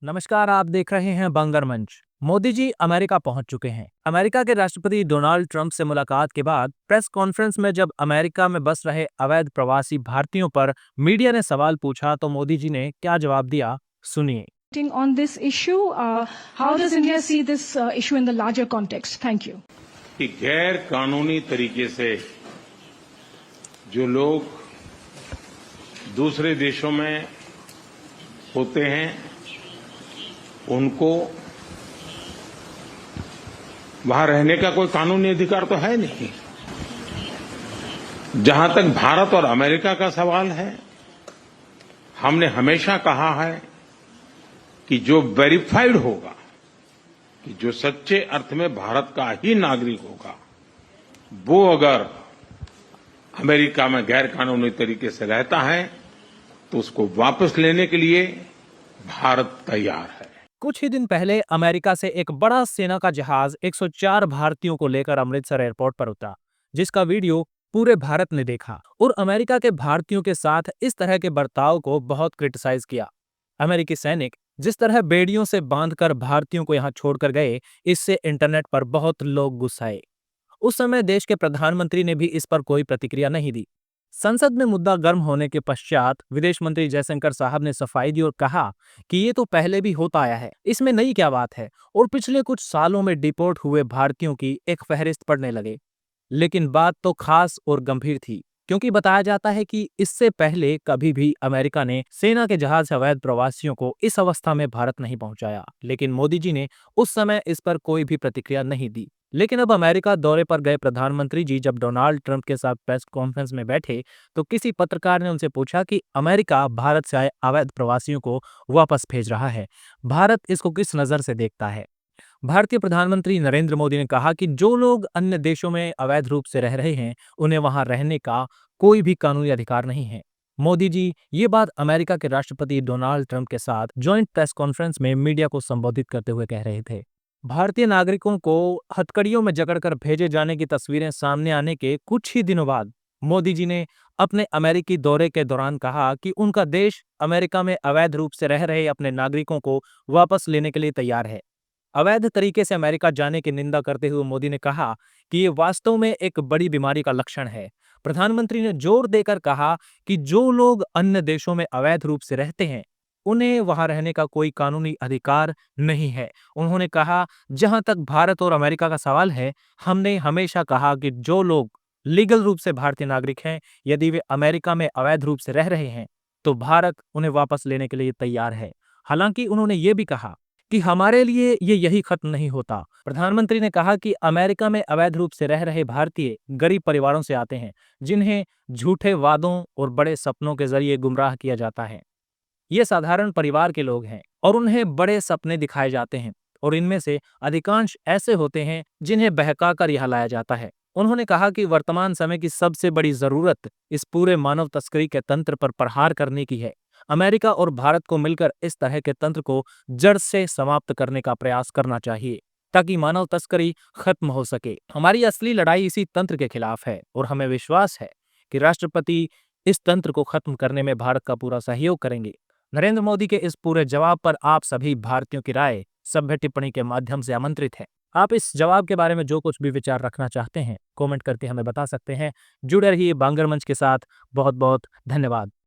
नमस्कार, आप देख रहे हैं बंगर मंच। मोदी जी अमेरिका पहुंच चुके हैं। अमेरिका के राष्ट्रपति डोनाल्ड ट्रंप से मुलाकात के बाद प्रेस कॉन्फ्रेंस में जब अमेरिका में बस रहे अवैध प्रवासी भारतीयों पर मीडिया ने सवाल पूछा तो मोदी जी ने क्या जवाब दिया, सुनिए। On this issue, how does India see this issue in the larger context? Thank you. कि गैर कानूनी तरीके से जो लोग दूसरे देशों में होते हैं उनको वहां रहने का कोई कानूनी अधिकार तो है नहीं। जहां तक भारत और अमेरिका का सवाल है, हमने हमेशा कहा है कि जो वेरीफाइड होगा, कि जो सच्चे अर्थ में भारत का ही नागरिक होगा, वो अगर अमेरिका में गैर कानूनी तरीके से रहता है तो उसको वापस लेने के लिए भारत तैयार है। कुछ ही दिन पहले अमेरिका से एक बड़ा सेना का जहाज 104 भारतीयों को लेकर अमृतसर एयरपोर्ट पर उतरा, जिसका वीडियो पूरे भारत ने देखा और अमेरिका के भारतीयों के साथ इस तरह के बर्ताव को बहुत क्रिटिसाइज किया। अमेरिकी सैनिक जिस तरह बेड़ियों से बांधकर भारतीयों को यहां छोड़कर गए, इससे इंटरनेट पर बहुत लोग गुस्साए। उस समय देश के प्रधानमंत्री ने भी इस पर कोई प्रतिक्रिया नहीं दी। संसद में मुद्दा गर्म होने के पश्चात विदेश मंत्री जयशंकर साहब ने सफाई दी और कहा कि ये तो पहले भी होता आया है, इसमें नई क्या बात है, और पिछले कुछ सालों में डिपोर्ट हुए भारतीयों की एक फहरिस्त पढ़ने लगे। लेकिन बात तो खास और गंभीर थी, क्योंकि बताया जाता है कि इससे पहले कभी भी अमेरिका ने सेना के जहाज से अवैध प्रवासियों को इस अवस्था में भारत नहीं पहुंचाया। लेकिन मोदी जी ने उस समय इस पर कोई भी प्रतिक्रिया नहीं दी। लेकिन अब अमेरिका दौरे पर गए प्रधानमंत्री जी जब डोनाल्ड ट्रंप के साथ प्रेस कॉन्फ्रेंस में बैठे तो किसी पत्रकार ने उनसे पूछा कि अमेरिका भारत से आए अवैध प्रवासियों को वापस भेज रहा है, भारत इसको किस नजर से देखता है। भारतीय प्रधानमंत्री नरेंद्र मोदी ने कहा कि जो लोग अन्य देशों में अवैध रूप से रह रहे हैं, उन्हें वहां रहने का कोई भी कानूनी अधिकार नहीं है। मोदी जी ये बात अमेरिका के राष्ट्रपति डोनाल्ड ट्रंप के साथ जॉइंट प्रेस कॉन्फ्रेंस में मीडिया को संबोधित करते हुए कह रहे थे। भारतीय नागरिकों को हथकड़ियों में जकड़कर भेजे जाने की तस्वीरें सामने आने के कुछ ही दिनों बाद मोदी जी ने अपने अमेरिकी दौरे के दौरान कहा कि उनका देश अमेरिका में अवैध रूप से रह रहे अपने नागरिकों को वापस लेने के लिए तैयार है। अवैध तरीके से अमेरिका जाने की निंदा करते हुए मोदी ने कहा कि ये वास्तव में एक बड़ी बीमारी का लक्षण है। प्रधानमंत्री ने जोर देकर कहा कि जो लोग अन्य देशों में अवैध रूप से रहते हैं, उन्हें वहां रहने का कोई कानूनी अधिकार नहीं है। उन्होंने कहा, जहां तक भारत और अमेरिका का सवाल है, हमने हमेशा कहा कि जो लोग लीगल रूप से भारतीय नागरिक हैं, यदि वे अमेरिका में अवैध रूप से रह रहे हैं, तो भारत उन्हें वापस लेने के लिए तैयार है। हालांकि उन्होंने ये भी कहा कि हमारे लिए ये यही खत्म नहीं होता। प्रधानमंत्री ने कहा कि अमेरिका में अवैध रूप से रह रहे भारतीय गरीब परिवारों से आते हैं, जिन्हें झूठे वादों और बड़े सपनों के जरिए गुमराह किया जाता है। ये साधारण परिवार के लोग हैं और उन्हें बड़े सपने दिखाए जाते हैं, और इनमें से अधिकांश ऐसे होते हैं जिन्हें बहकाकर यहाँ लाया जाता है। उन्होंने कहा कि वर्तमान समय की सबसे बड़ी जरूरत इस पूरे मानव तस्करी के तंत्र पर प्रहार करने की है। अमेरिका और भारत को मिलकर इस तरह के तंत्र को जड़ से समाप्त करने का प्रयास करना चाहिए, ताकि मानव तस्करी खत्म हो सके। हमारी असली लड़ाई इसी तंत्र के खिलाफ है और हमें विश्वास है कि राष्ट्रपति इस तंत्र को खत्म करने में भारत का पूरा सहयोग करेंगे। नरेंद्र मोदी के इस पूरे जवाब पर आप सभी भारतीयों की राय सभ्य टिप्पणी के माध्यम से आमंत्रित है। आप इस जवाब के बारे में जो कुछ भी विचार रखना चाहते हैं, कमेंट करके हमें बता सकते हैं। जुड़े रहिए बांगर मंच के साथ। बहुत बहुत धन्यवाद।